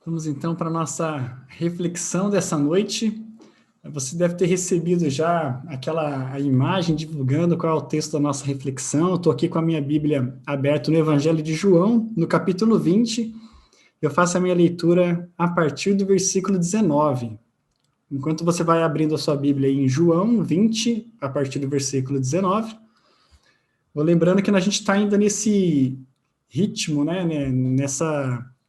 Vamos então para a nossa reflexão dessa noite. Você deve ter recebido já a imagem divulgando qual é o texto da nossa reflexão. Eu estou aqui com a minha Bíblia aberta no Evangelho de João, no capítulo 20. Eu faço a minha leitura a partir do versículo 19. Enquanto você vai abrindo a sua Bíblia aí em João 20, a partir do versículo 19, vou lembrando que a gente está ainda nesse ritmo, né,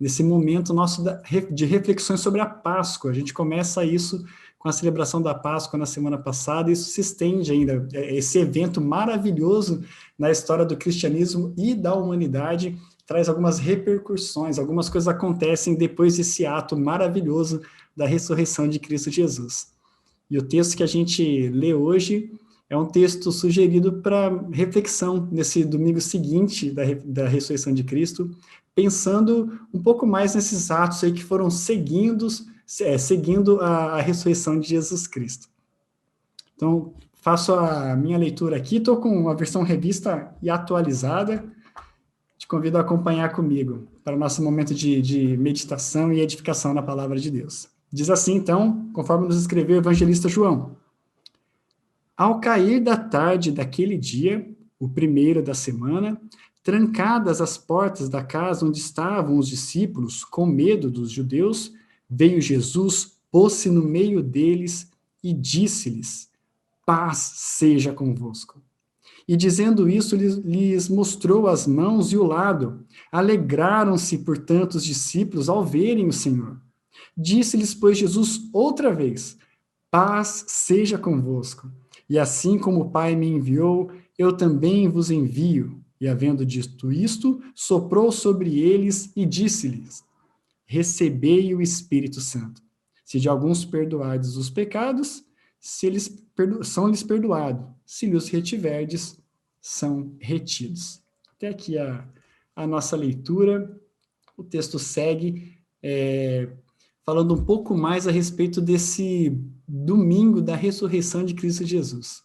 nesse momento nosso de reflexões sobre a Páscoa. A gente começa isso com a celebração da Páscoa na semana passada, e isso se estende ainda, esse evento maravilhoso na história do cristianismo e da humanidade, traz algumas repercussões, algumas coisas acontecem depois desse ato maravilhoso da ressurreição de Cristo Jesus. E o texto que a gente lê hoje é um texto sugerido para reflexão nesse domingo seguinte da ressurreição de Cristo, pensando um pouco mais nesses atos aí que foram seguindo a ressurreição de Jesus Cristo. Então, faço a minha leitura aqui, estou com a versão revista e atualizada. Te convido a acompanhar comigo para o nosso momento de meditação e edificação na palavra de Deus. Diz assim, então, conforme nos escreveu o evangelista João: ao cair da tarde daquele dia, o primeiro da semana, trancadas as portas da casa onde estavam os discípulos, com medo dos judeus, veio Jesus, pôs-se no meio deles e disse-lhes: paz seja convosco. E dizendo isso, lhes mostrou as mãos e o lado. Alegraram-se, portanto, os discípulos ao verem o Senhor. Disse-lhes, pois, Jesus outra vez: paz seja convosco. E assim como o Pai me enviou, eu também vos envio. E havendo dito isto, soprou sobre eles e disse-lhes: recebei o Espírito Santo. Se de alguns perdoardes os pecados, são-lhes perdoados. Se lhes retiverdes, são retidos. Até aqui a nossa leitura. O texto segue falando um pouco mais a respeito desse domingo da ressurreição de Cristo Jesus.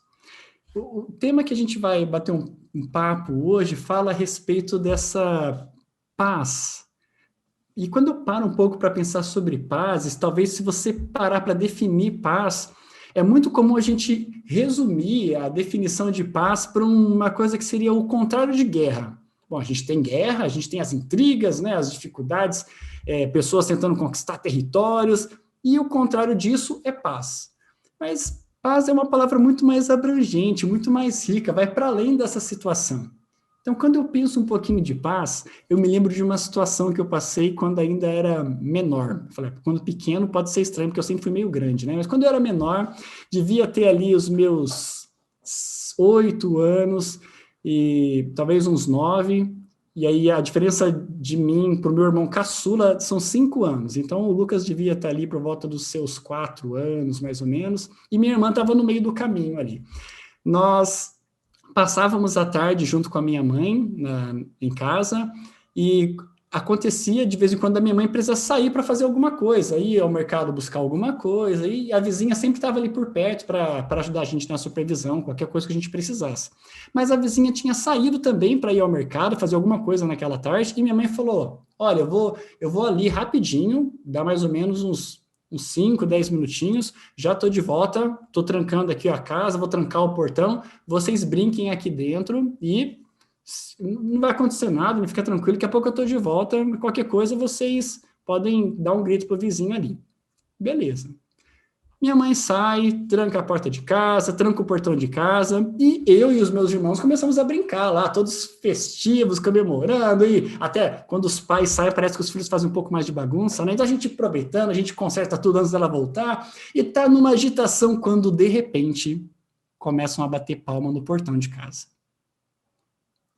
O tema que a gente vai bater um papo hoje fala a respeito dessa paz. E quando eu paro um pouco para pensar sobre paz, talvez se você parar para definir paz, é muito comum a gente resumir a definição de paz para uma coisa que seria o contrário de guerra. Bom, a gente tem guerra, a gente tem as intrigas, né, as dificuldades, pessoas tentando conquistar territórios, e o contrário disso é paz. Mas paz é uma palavra muito mais abrangente, muito mais rica, vai para além dessa situação. Então, quando eu penso um pouquinho de paz, eu me lembro de uma situação que eu passei quando ainda era menor. Falei, quando pequeno pode ser estranho, porque eu sempre fui meio grande, né? Mas quando eu era menor, devia ter ali os meus 8 anos, e talvez uns 9, e aí a diferença de mim para o meu irmão caçula são 5 anos, então o Lucas devia estar ali por volta dos seus 4 anos, mais ou menos, e minha irmã estava no meio do caminho ali. Nós passávamos a tarde junto com a minha mãe em casa, e acontecia de vez em quando a minha mãe precisava sair para fazer alguma coisa, ir ao mercado buscar alguma coisa, e a vizinha sempre estava ali por perto para ajudar a gente na supervisão, qualquer coisa que a gente precisasse. Mas a vizinha tinha saído também para ir ao mercado, fazer alguma coisa naquela tarde, e minha mãe falou: olha, eu vou ali rapidinho, dá mais ou menos uns 5, 10 minutinhos, já estou de volta, estou trancando aqui a casa, vou trancar o portão, vocês brinquem aqui dentro e não vai acontecer nada, fica tranquilo, daqui a pouco eu estou de volta, qualquer coisa vocês podem dar um grito para o vizinho ali. Beleza. Minha mãe sai, tranca a porta de casa, tranca o portão de casa, e eu e os meus irmãos começamos a brincar lá, todos festivos, comemorando, e até quando os pais saem, parece que os filhos fazem um pouco mais de bagunça, né? Então a gente aproveitando, a gente conserta tudo antes dela voltar, e tá numa agitação quando, de repente, começam a bater palma no portão de casa.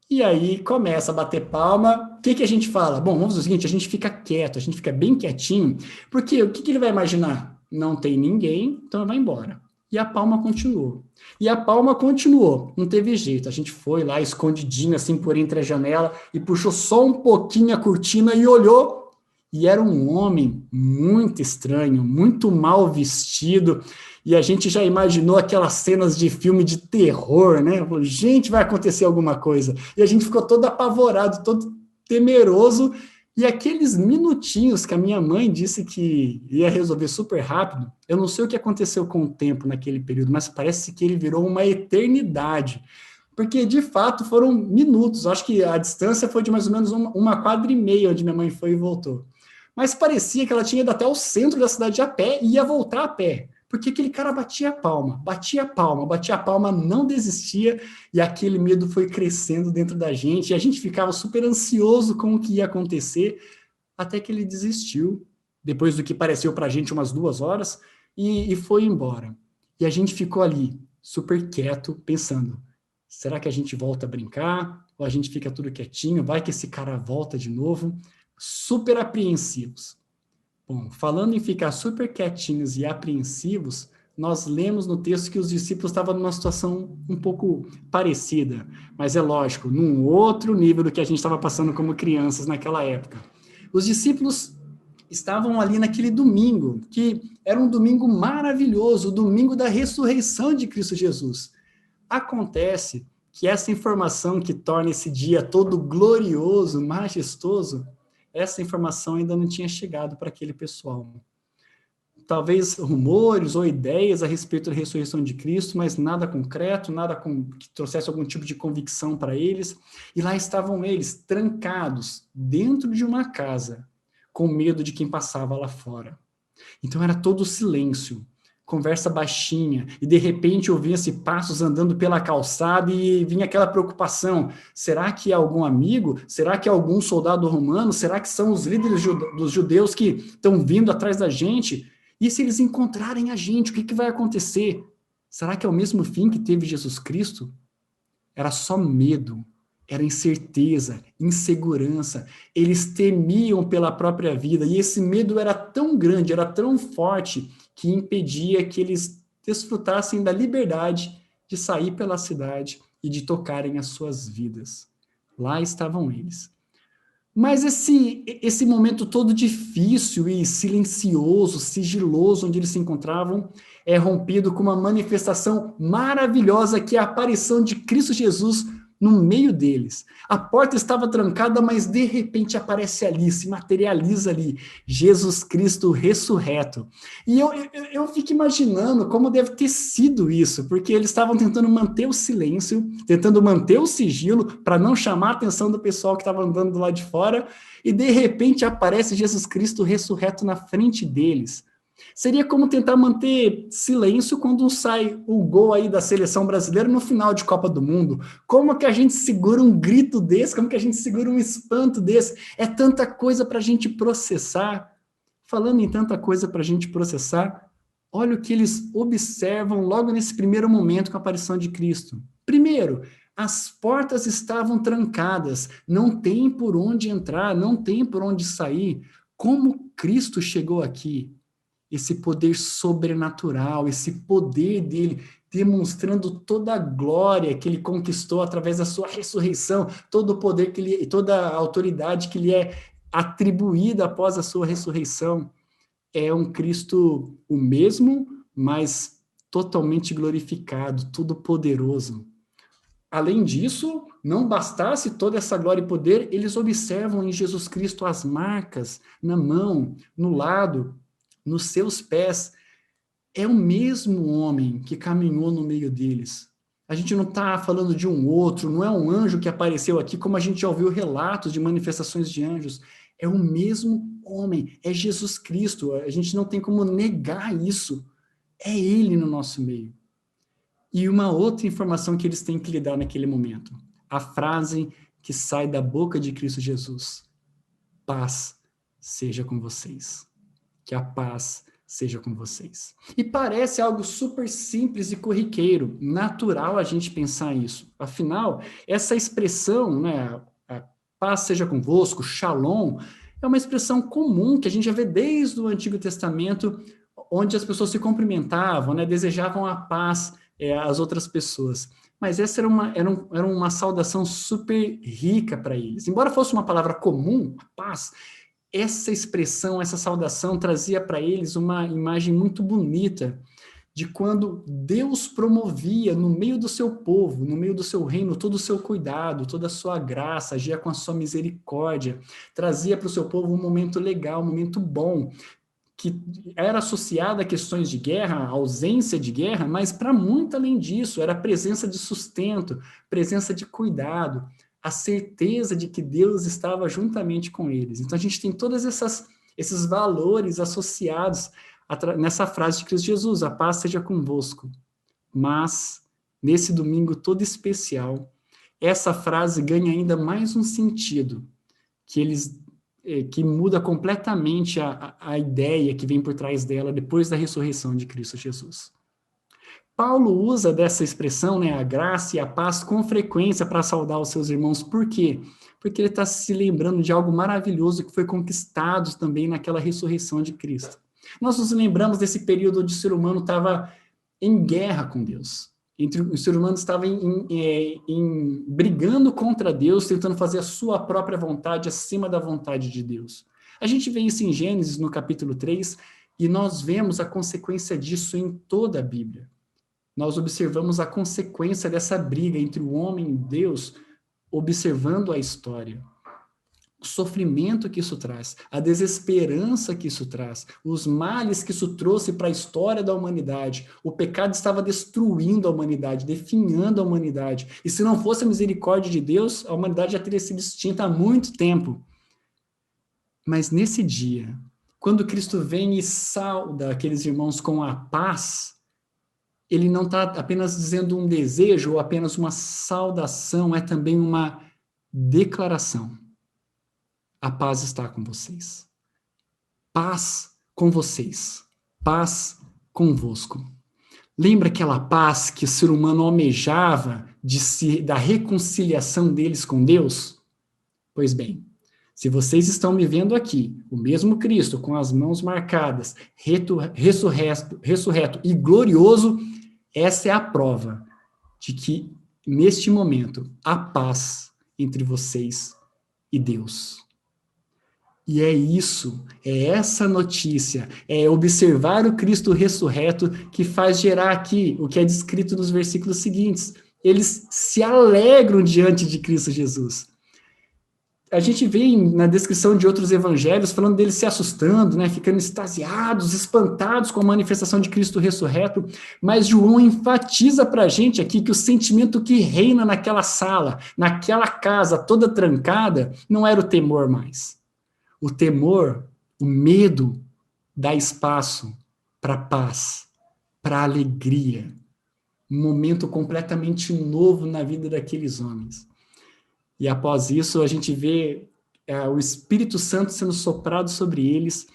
E aí começa a bater palma, o que a gente fala? Bom, vamos fazer o seguinte, a gente fica quieto, a gente fica bem quietinho, porque o que ele vai imaginar? Não tem ninguém, então vai embora. E a palma continuou. E a palma continuou, não teve jeito. A gente foi lá escondidinho, assim, por entre a janela, e puxou só um pouquinho a cortina e olhou. E era um homem muito estranho, muito mal vestido, e a gente já imaginou aquelas cenas de filme de terror, né? Falou, gente, vai acontecer alguma coisa. E a gente ficou todo apavorado, todo temeroso, E aqueles minutinhos que a minha mãe disse que ia resolver super rápido, eu não sei o que aconteceu com o tempo naquele período, mas parece que ele virou uma eternidade. Porque, de fato, foram minutos. Acho que a distância foi de mais ou menos uma quadra e meia, onde minha mãe foi e voltou. Mas parecia que ela tinha ido até o centro da cidade a pé e ia voltar a pé. Porque aquele cara batia a palma, batia a palma, batia a palma, não desistia, e aquele medo foi crescendo dentro da gente, e a gente ficava super ansioso com o que ia acontecer, até que ele desistiu, depois do que pareceu para a gente umas 2 horas, e foi embora. E a gente ficou ali, super quieto, pensando, será que a gente volta a brincar? Ou a gente fica tudo quietinho? Vai que esse cara volta de novo? Super apreensivos. Bom, falando em ficar super quietinhos e apreensivos, nós lemos no texto que os discípulos estavam numa situação um pouco parecida, mas é lógico, num outro nível do que a gente estava passando como crianças naquela época. Os discípulos estavam ali naquele domingo, que era um domingo maravilhoso, o domingo da ressurreição de Cristo Jesus. Acontece que essa informação que torna esse dia todo glorioso, majestoso, essa informação ainda não tinha chegado para aquele pessoal. Talvez rumores ou ideias a respeito da ressurreição de Cristo, mas nada concreto, nada que trouxesse algum tipo de convicção para eles. E lá estavam eles, trancados, dentro de uma casa, com medo de quem passava lá fora. Então era todo silêncio, conversa baixinha, e de repente ouvia-se passos andando pela calçada e vinha aquela preocupação, será que é algum amigo? Será que é algum soldado romano? Será que são os líderes dos judeus que estão vindo atrás da gente? E se eles encontrarem a gente, o que vai acontecer? Será que é o mesmo fim que teve Jesus Cristo? Era só medo, era incerteza, insegurança. Eles temiam pela própria vida, e esse medo era tão grande, era tão forte, que impedia que eles desfrutassem da liberdade de sair pela cidade e de tocarem as suas vidas. Lá estavam eles. Mas esse momento todo difícil e silencioso, sigiloso, onde eles se encontravam, é rompido com uma manifestação maravilhosa, que é a aparição de Cristo Jesus no meio deles. A porta estava trancada, mas de repente aparece ali, se materializa ali, Jesus Cristo ressurreto. E eu fico imaginando como deve ter sido isso, porque eles estavam tentando manter o silêncio, tentando manter o sigilo, para não chamar a atenção do pessoal que estava andando do lado de fora, e de repente aparece Jesus Cristo ressurreto na frente deles. Seria como tentar manter silêncio quando sai o gol aí da seleção brasileira no final de Copa do Mundo. Como que a gente segura um grito desse? Como que a gente segura um espanto desse? É tanta coisa para a gente processar. Falando em tanta coisa para a gente processar, olha o que eles observam logo nesse primeiro momento com a aparição de Cristo. Primeiro, as portas estavam trancadas, não tem por onde entrar, não tem por onde sair. Como Cristo chegou aqui? Esse poder sobrenatural, esse poder dele, demonstrando toda a glória que ele conquistou através da sua ressurreição, todo o poder toda a autoridade que lhe é atribuída após a sua ressurreição. É um Cristo o mesmo, mas totalmente glorificado, todo poderoso. Além disso, não bastasse toda essa glória e poder, eles observam em Jesus Cristo as marcas na mão, no lado, nos seus pés. É o mesmo homem que caminhou no meio deles. A gente não está falando de um outro, não é um anjo que apareceu aqui, como a gente já ouviu relatos de manifestações de anjos. É o mesmo homem, é Jesus Cristo. A gente não tem como negar isso. É ele no nosso meio. E uma outra informação que eles têm que lidar naquele momento. A frase que sai da boca de Cristo Jesus. Paz seja com vocês. Que a paz seja com vocês. E parece algo super simples e corriqueiro, natural a gente pensar isso. Afinal, essa expressão, né, a paz seja convosco, shalom, é uma expressão comum que a gente já vê desde o Antigo Testamento, onde as pessoas se cumprimentavam, né, desejavam a paz às outras pessoas. Mas essa era uma saudação super rica para eles. Embora fosse uma palavra comum, a paz, essa expressão, essa saudação trazia para eles uma imagem muito bonita de quando Deus promovia no meio do seu povo, no meio do seu reino, todo o seu cuidado, toda a sua graça, agia com a sua misericórdia, trazia para o seu povo um momento legal, um momento bom, que era associada a questões de guerra, a ausência de guerra, mas para muito além disso, era a presença de sustento, presença de cuidado, a certeza de que Deus estava juntamente com eles. Então a gente tem todos esses valores associados nessa frase de Cristo Jesus, a paz seja convosco. Mas, nesse domingo todo especial, essa frase ganha ainda mais um sentido, que muda completamente a ideia que vem por trás dela depois da ressurreição de Cristo Jesus. Paulo usa dessa expressão, né, a graça e a paz, com frequência para saudar os seus irmãos. Por quê? Porque ele está se lembrando de algo maravilhoso que foi conquistado também naquela ressurreição de Cristo. Nós nos lembramos desse período onde o ser humano estava em guerra com Deus. O ser humano estava brigando contra Deus, tentando fazer a sua própria vontade acima da vontade de Deus. A gente vê isso em Gênesis, no capítulo 3, e nós vemos a consequência disso em toda a Bíblia. Nós observamos a consequência dessa briga entre o homem e Deus, observando a história. O sofrimento que isso traz, a desesperança que isso traz, os males que isso trouxe para a história da humanidade. O pecado estava destruindo a humanidade, definhando a humanidade. E se não fosse a misericórdia de Deus, a humanidade já teria sido extinta há muito tempo. Mas nesse dia, quando Cristo vem e sauda aqueles irmãos com a paz, ele não está apenas dizendo um desejo ou apenas uma saudação, é também uma declaração. A paz está com vocês. Paz com vocês. Paz convosco. Lembra aquela paz que o ser humano almejava da reconciliação deles com Deus? Pois bem, se vocês estão me vendo aqui, o mesmo Cristo com as mãos marcadas, ressurreto e glorioso, essa é a prova de que, neste momento, há paz entre vocês e Deus. E é isso, é essa notícia, é observar o Cristo ressurreto que faz gerar aqui o que é descrito nos versículos seguintes. Eles se alegram diante de Cristo Jesus. A gente vê na descrição de outros evangelhos falando deles se assustando, né, ficando extasiados, espantados com a manifestação de Cristo ressurreto, mas João enfatiza para a gente aqui que o sentimento que reina naquela sala, naquela casa toda trancada, não era o temor mais. O temor, o medo, dá espaço para paz, para alegria. Um momento completamente novo na vida daqueles homens. E após isso, a gente vê o Espírito Santo sendo soprado sobre eles.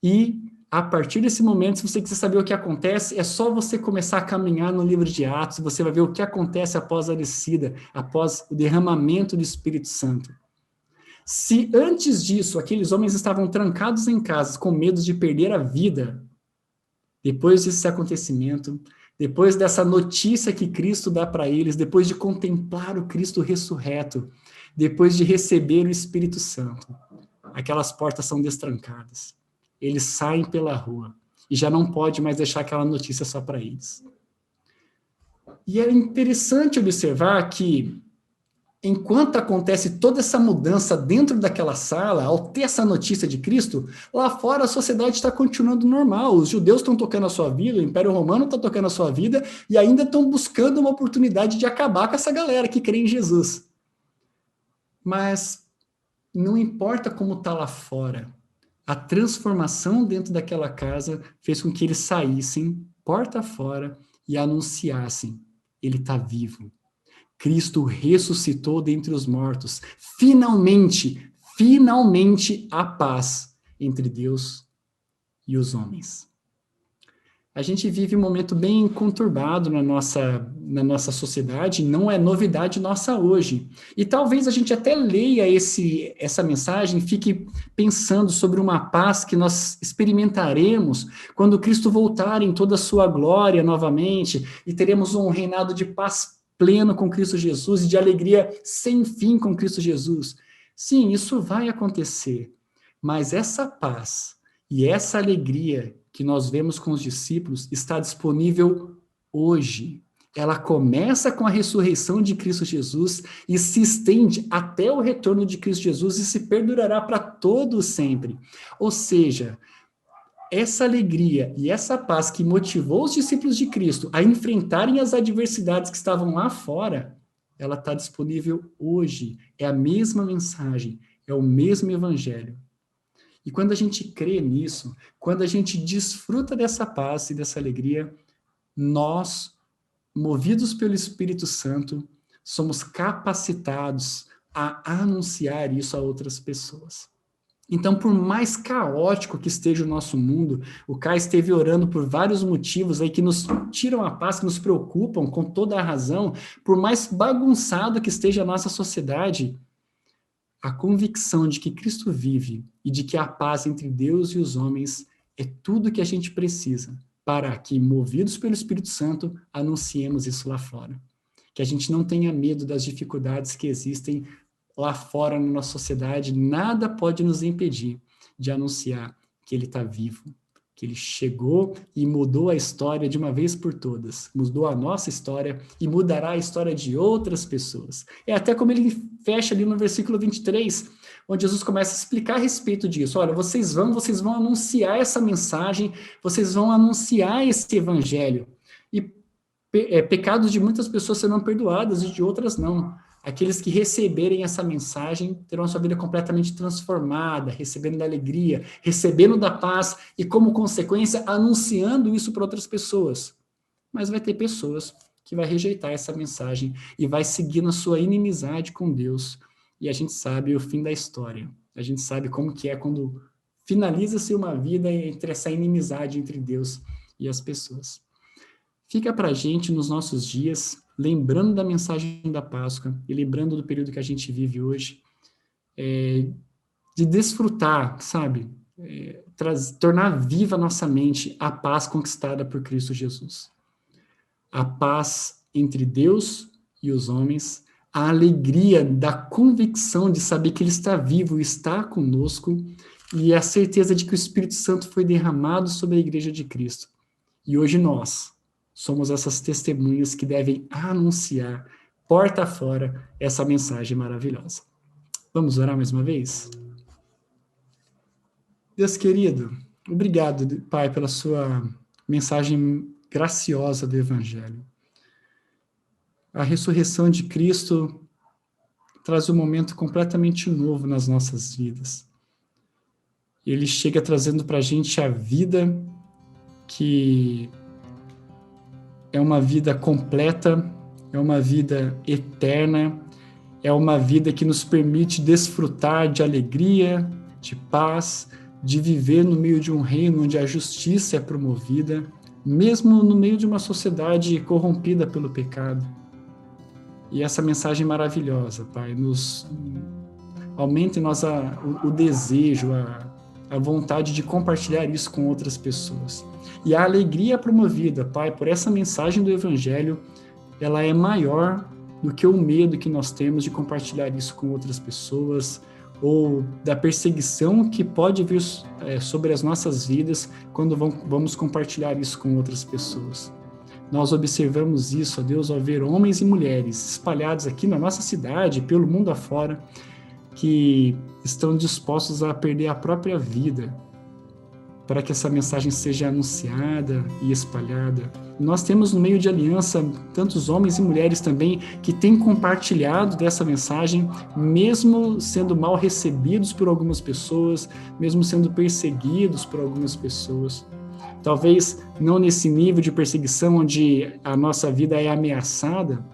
E, a partir desse momento, se você quiser saber o que acontece, é só você começar a caminhar no livro de Atos. Você vai ver o que acontece após a descida, após o derramamento do Espírito Santo. Se antes disso, aqueles homens estavam trancados em casas com medo de perder a vida, depois desse acontecimento, depois dessa notícia que Cristo dá para eles, depois de contemplar o Cristo ressurreto, depois de receber o Espírito Santo, aquelas portas são destrancadas. Eles saem pela rua e já não pode mais deixar aquela notícia só para eles. E é interessante observar que, enquanto acontece toda essa mudança dentro daquela sala, ao ter essa notícia de Cristo, lá fora a sociedade está continuando normal. Os judeus estão tocando a sua vida, o Império Romano está tocando a sua vida, e ainda estão buscando uma oportunidade de acabar com essa galera que crê em Jesus. Mas não importa como está lá fora, a transformação dentro daquela casa fez com que eles saíssem porta fora e anunciassem: ele está vivo. Cristo ressuscitou dentre os mortos. Finalmente há paz entre Deus e os homens. A gente vive um momento bem conturbado na nossa sociedade, não é novidade nossa hoje. E talvez a gente até leia essa mensagem e fique pensando sobre uma paz que nós experimentaremos quando Cristo voltar em toda a sua glória novamente e teremos um reinado de paz pleno com Cristo Jesus e de alegria sem fim com Cristo Jesus. Sim, isso vai acontecer, mas essa paz E essa alegria que nós vemos com os discípulos está disponível hoje. Ela começa com a ressurreição de Cristo Jesus e se estende até o retorno de Cristo Jesus e se perdurará para todo sempre. Ou seja, essa alegria e essa paz que motivou os discípulos de Cristo a enfrentarem as adversidades que estavam lá fora, ela está disponível hoje. É a mesma mensagem, é o mesmo evangelho. E quando a gente crê nisso, quando a gente desfruta dessa paz e dessa alegria, nós, movidos pelo Espírito Santo, somos capacitados a anunciar isso a outras pessoas. Então, por mais caótico que esteja o nosso mundo, o Kai esteve orando por vários motivos aí que nos tiram a paz, que nos preocupam com toda a razão, por mais bagunçado que esteja a nossa sociedade, a convicção de que Cristo vive e de que a paz entre Deus e os homens é tudo que a gente precisa para que, movidos pelo Espírito Santo, anunciemos isso lá fora. Que a gente não tenha medo das dificuldades que existem lá fora na nossa sociedade, nada pode nos impedir de anunciar que Ele está vivo, que Ele chegou e mudou a história de uma vez por todas, mudou a nossa história e mudará a história de outras pessoas. É até como ele fecha ali no versículo 23, onde Jesus começa a explicar a respeito disso. Olha, vocês vão anunciar essa mensagem, vocês vão anunciar esse evangelho, e pecados de muitas pessoas serão perdoados e de outras não. Aqueles que receberem essa mensagem terão a sua vida completamente transformada, recebendo da alegria, recebendo da paz e, como consequência, anunciando isso para outras pessoas. Mas vai ter pessoas que vai rejeitar essa mensagem e vai seguir na sua inimizade com Deus. E a gente sabe o fim da história. A gente sabe como que é quando finaliza-se uma vida entre essa inimizade entre Deus e as pessoas. Fica para a gente nos nossos dias, lembrando da mensagem da Páscoa e lembrando do período que a gente vive hoje, de desfrutar, sabe? Tornar viva a nossa mente a paz conquistada por Cristo Jesus. A paz entre Deus e os homens, a alegria da convicção de saber que Ele está vivo e está conosco, e a certeza de que o Espírito Santo foi derramado sobre a Igreja de Cristo. E hoje nós somos essas testemunhas que devem anunciar, porta fora, essa mensagem maravilhosa. Vamos orar mais uma vez? Deus querido, obrigado, Pai, pela sua mensagem graciosa do Evangelho. A ressurreição de Cristo traz um momento completamente novo nas nossas vidas. Ele chega trazendo para a gente a vida que é uma vida completa, é uma vida eterna, é uma vida que nos permite desfrutar de alegria, de paz, de viver no meio de um reino onde a justiça é promovida, mesmo no meio de uma sociedade corrompida pelo pecado. E essa mensagem maravilhosa, Pai, nos aumente em nós o desejo, a vontade de compartilhar isso com outras pessoas. E a alegria promovida, Pai, por essa mensagem do Evangelho, ela é maior do que o medo que nós temos de compartilhar isso com outras pessoas, ou da perseguição que pode vir sobre as nossas vidas quando vamos compartilhar isso com outras pessoas. Nós observamos isso, ó Deus, ao ver homens e mulheres espalhados aqui na nossa cidade, pelo mundo afora, que estão dispostos a perder a própria vida para que essa mensagem seja anunciada e espalhada. Nós temos no meio de aliança tantos homens e mulheres também que têm compartilhado dessa mensagem, mesmo sendo mal recebidos por algumas pessoas, mesmo sendo perseguidos por algumas pessoas. Talvez não nesse nível de perseguição onde a nossa vida é ameaçada,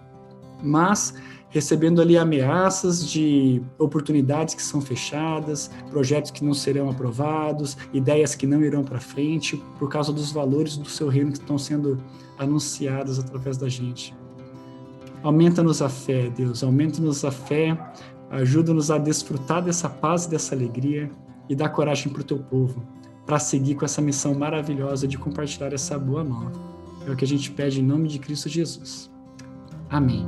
mas recebendo ali ameaças de oportunidades que são fechadas, projetos que não serão aprovados, ideias que não irão para frente, por causa dos valores do seu reino que estão sendo anunciados através da gente. Aumenta-nos a fé, Deus, aumenta-nos a fé, ajuda-nos a desfrutar dessa paz e dessa alegria e dá coragem para o teu povo, para seguir com essa missão maravilhosa de compartilhar essa boa nova. É o que a gente pede em nome de Cristo Jesus. Amém.